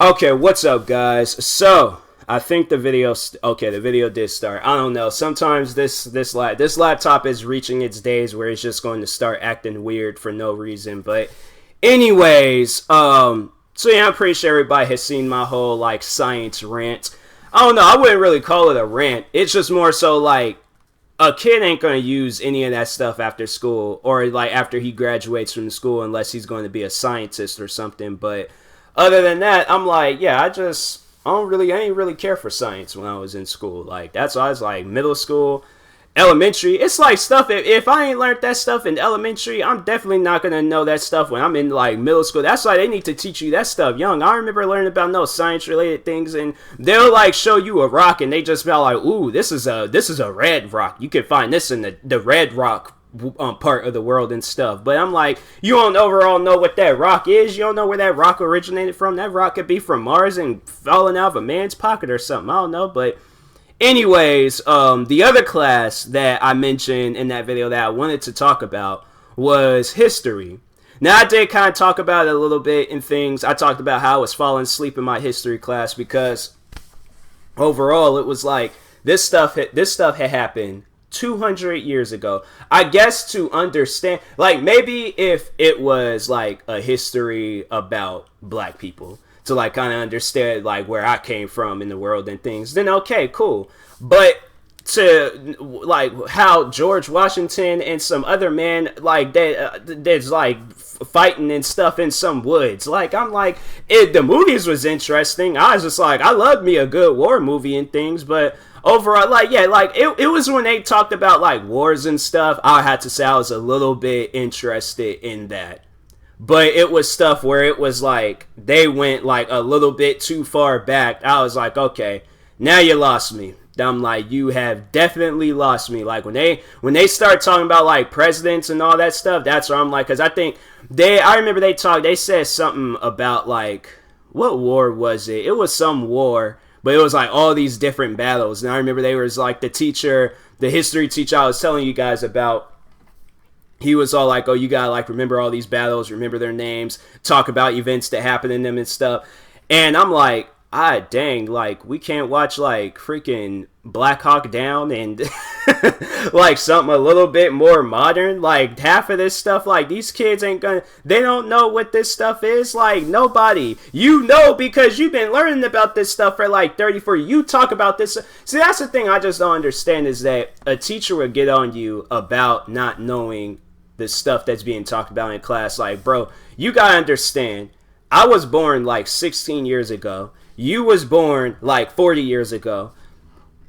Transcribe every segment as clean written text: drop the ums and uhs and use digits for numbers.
Okay, what's up, guys? So I think the video did start. I don't know. Sometimes this laptop is reaching its days where it's just going to start acting weird for no reason. But anyways, so yeah, I'm pretty sure everybody has seen my whole like science rant. I don't know. I wouldn't really call it a rant. It's just more so like a kid ain't gonna use any of that stuff after school or like after he graduates from school unless he's going to be a scientist or something. But other than that, I'm like, yeah, I ain't really care for science when I was in school. Like that's why I was like middle school, elementary. It's like stuff. If I ain't learned that stuff in elementary, I'm definitely not gonna know that stuff when I'm in like middle school. That's why they need to teach you that stuff young. I remember learning about no science related things, and they'll like show you a rock, and they just felt like, ooh, this is a red rock. You can find this in the red rock part of the world and stuff. But I'm like, you don't overall know what that rock is. You don't know where that rock originated from. That rock could be from Mars and falling out of a man's pocket or something. I don't know. But anyways, the other class that I mentioned in that video that I wanted to talk about was history. Now, I did kind of talk about it a little bit in things. I talked about how I was falling asleep in my history class because overall it was like this stuff had happened 200 years ago. I guess to understand, like maybe if it was like a history about black people to like kind of understand like where I came from in the world and things, then okay, cool. But to like how George Washington and some other man like that's like fighting and stuff in some woods. Like I'm like the movies was interesting. I was just like I loved me a good war movie and things, but overall like yeah, like it was when they talked about like wars and stuff. I had to say I was a little bit interested in that. But it was stuff where it was like they went like a little bit too far back. I was like, okay, now you lost me. I'm like, you have definitely lost me. Like when they start talking about like presidents and all that stuff, that's where I'm like, because I think I remember they said something about like what war was it? It was some war, but it was like all these different battles. And I remember they was like the history teacher I was telling you guys about. He was all like, oh, you gotta like remember all these battles, remember their names, talk about events that happened in them and stuff. And I'm like, dang, like we can't watch like freaking Black Hawk Down and like something a little bit more modern. Like half of this stuff, like these kids they don't know what this stuff is. Like nobody, you know, because you've been learning about this stuff for like 34. You talk about this. See, that's the thing I just don't understand is that a teacher would get on you about not knowing the stuff that's being talked about in class. Like, bro, you gotta understand, I was born like 16 years ago. You was born like 40 years ago.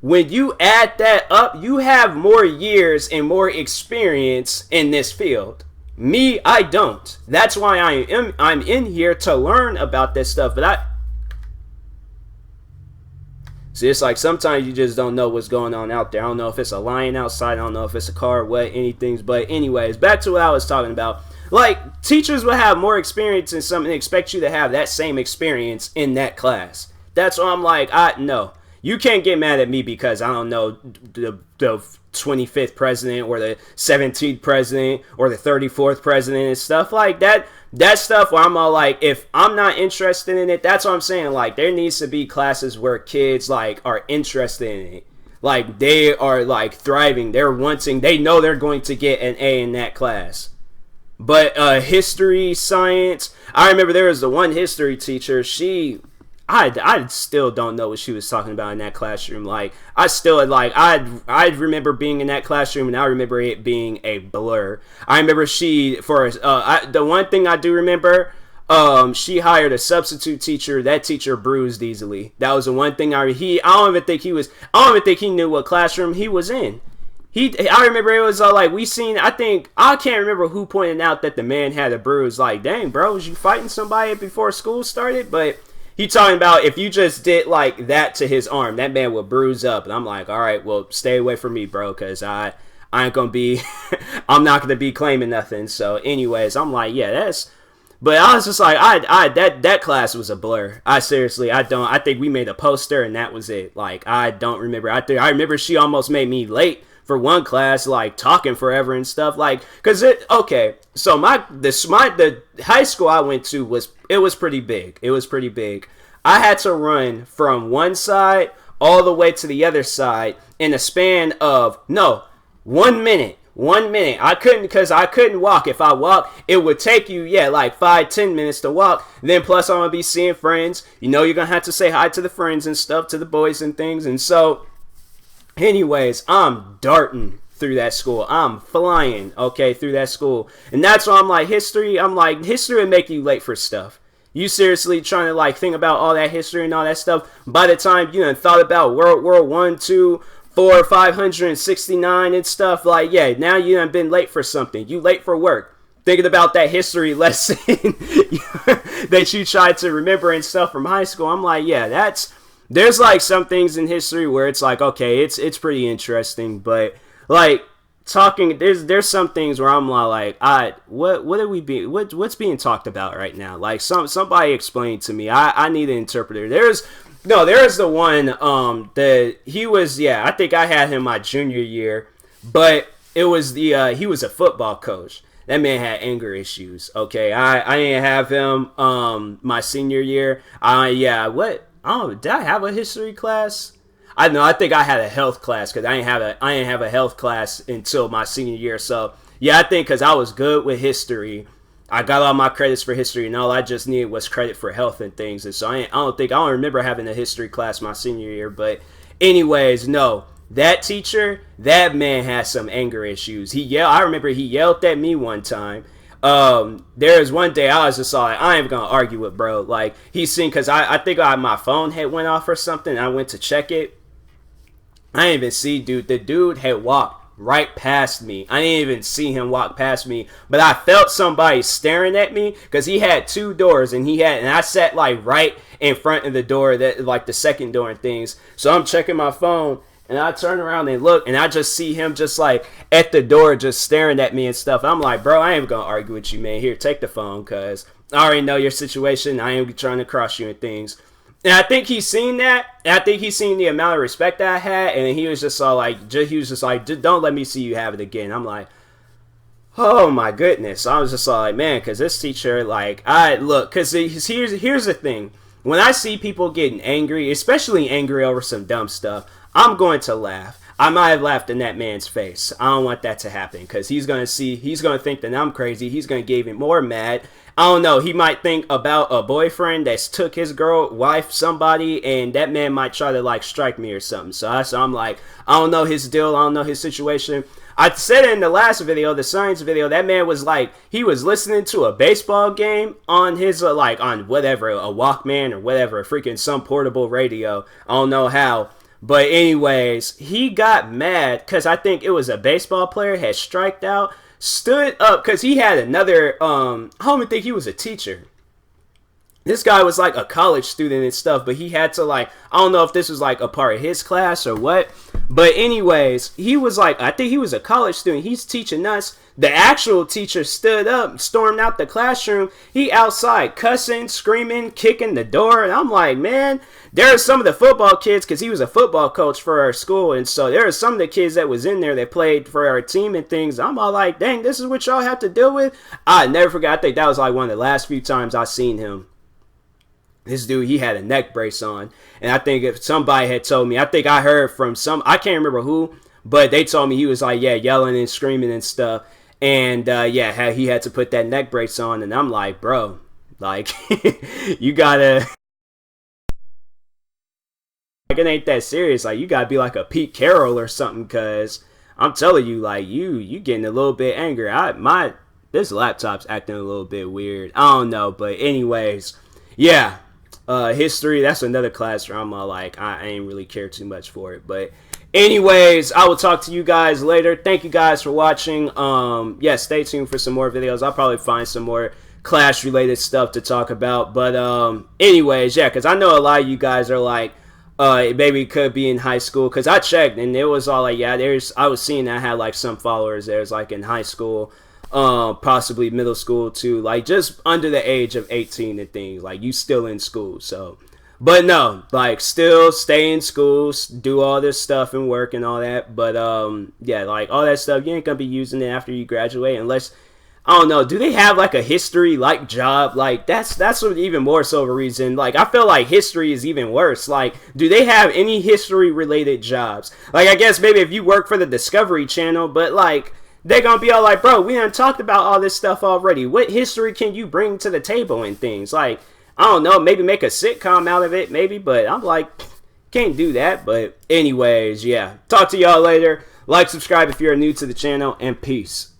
When you add that up, you have more years and more experience in this field. Me, I don't. That's why I'm in here to learn about this stuff. But see, it's like sometimes you just don't know what's going on out there. I don't know if it's a lion outside. I don't know if it's a car, what, anything. But anyways, back to what I was talking about. Like, teachers will have more experience in something and expect you to have that same experience in that class. That's why I'm like, no. You can't get mad at me because I don't know the 25th president or the 17th president or the 34th president and stuff like that. That stuff where I'm all like, if I'm not interested in it, that's what I'm saying. Like, there needs to be classes where kids like are interested in it. Like, they are like thriving. They know they're going to get an A in that class. But history, science, I remember there was the one history teacher. I still don't know what she was talking about in that classroom. Like, I remember being in that classroom and I remember it being a blur. I remember the one thing I do remember, she hired a substitute teacher. That teacher bruised easily. That was the one thing I don't even think he knew what classroom he was in. I remember it was like I can't remember who pointed out that the man had a bruise. Like, dang, bro, was you fighting somebody before school started? But he talking about if you just did like that to his arm, that man would bruise up. And I'm like, all right, well, stay away from me, bro, because I ain't gonna be, I'm not gonna be claiming nothing. So, anyways, I'm like, yeah, But I was just like, that class was a blur. I think we made a poster and that was it. Like, I don't remember. I remember she almost made me late for one class, like talking forever and stuff. Like, so the high school I went to was pretty big. It was pretty big. I had to run from one side all the way to the other side in a span of, no, 1 minute. 1 minute. I couldn't, because I couldn't walk. If I walked, it would take you, yeah, like 5-10 minutes to walk. Then plus I'm gonna be seeing friends. You know, you're gonna have to say hi to the friends and stuff, to the boys and things. And so, anyways, I'm darting through that school. I'm flying, okay, through that school. And that's why I'm like, history would make you late for stuff. You seriously trying to like think about all that history and all that stuff. By the time you done thought about World War I, 2, 4, 569 and stuff, like, yeah, now you done been late for something. You late for work. Thinking about that history lesson that you tried to remember and stuff from high school. I'm like, yeah, there's like some things in history where it's like, okay, it's pretty interesting, but like talking, there's some things where I'm like, what's being talked about right now? Like somebody explain to me. I need an interpreter. There's the one that he was, yeah, I think I had him my junior year, but it was he was a football coach. That man had anger issues. Okay, I didn't have him my senior year. Did I have a history class? I know. I think I had a health class because I didn't have a health class until my senior year. So yeah, I think because I was good with history, I got all my credits for history, and all I just needed was credit for health and things. And so I don't remember having a history class my senior year. But anyways, no, that teacher, that man had some anger issues. I remember he yelled at me one time. There was one day I was just like, I ain't gonna argue with bro. Like, he seen, because I think my phone had went off or something. I went to check it. I didn't even see, dude. The dude had walked right past me. I didn't even see him walk past me, but I felt somebody staring at me because he had two doors, and I sat like right in front of the door, that like the second door and things. So I'm checking my phone, and I turn around and look, and I just see him just like at the door, just staring at me and stuff. I'm like, bro, I ain't gonna argue with you, man. Here, take the phone, because I already know your situation. I ain't trying to cross you and things. And I think he's seen that. And I think he's seen the amount of respect that I had. And he was just all like, don't let me see you have it again. I'm like, oh my goodness. I was just all like, man, because this teacher, like, because here's the thing. When I see people getting angry, especially angry over some dumb stuff, I'm going to laugh. I might have laughed in that man's face. I don't want that to happen, because he's going to think that I'm crazy. He's going to get even more mad. I don't know. He might think about a boyfriend that's took his girl, wife, somebody, and that man might try to like strike me or something. So I'm like, I don't know his deal. I don't know his situation. I said it in the last video, the science video, that man was like, he was listening to a baseball game on his, on whatever, a Walkman or whatever, freaking some portable radio. I don't know how. But anyways, he got mad because I think it was a baseball player had striked out, stood up, because he had another, I don't even think he was a teacher. This guy was like a college student and stuff, but he had to I don't know if this was like a part of his class or what. But anyways, he was like, I think he was a college student. He's teaching us. The actual teacher stood up, stormed out the classroom. He outside cussing, screaming, kicking the door. And I'm like, man, there are some of the football kids, because he was a football coach for our school. And so there are some of the kids that was in there that played for our team and things. I'm all like, dang, this is what y'all have to deal with? I never forgot. I think that was like one of the last few times I seen him. This dude, he had a neck brace on. And I think if somebody had told me, I think I heard from I can't remember who, but they told me he was like, yeah, yelling and screaming and stuff. And yeah, he had to put that neck brace on. And I'm like, bro, like, you gotta, like, it ain't that serious. Like, you gotta be like a Pete Carroll or something, because I'm telling you, like, you getting a little bit angry. This laptop's acting a little bit weird. I don't know, but anyways, yeah. History, that's another class where I'm like, I ain't really care too much for it. But anyways, I will talk to you guys later. Thank you guys for watching. Yeah, stay tuned for some more videos. I'll probably find some more class related stuff to talk about. But anyways, yeah, because I know a lot of you guys are like, maybe it could be in high school, because I checked and it was all like, yeah, I was seeing I had like some followers there's like in high school, possibly middle school too, like just under the age of 18 and things, like you still in school. So, but no, like still stay in school, do all this stuff and work and all that. But yeah, like all that stuff, you ain't gonna be using it after you graduate, unless I don't know. Do they have like a history like job? Like that's what even more so of a reason. Like I feel like history is even worse. Like do they have any history related jobs? Like I guess maybe if you work for the Discovery Channel, but like they're gonna be all like, bro, we done talked about all this stuff already. What history can you bring to the table and things? Like I don't know. Maybe make a sitcom out of it, maybe. But I'm like, can't do that. But anyways, yeah. Talk to y'all later. Like, subscribe if you're new to the channel, and peace.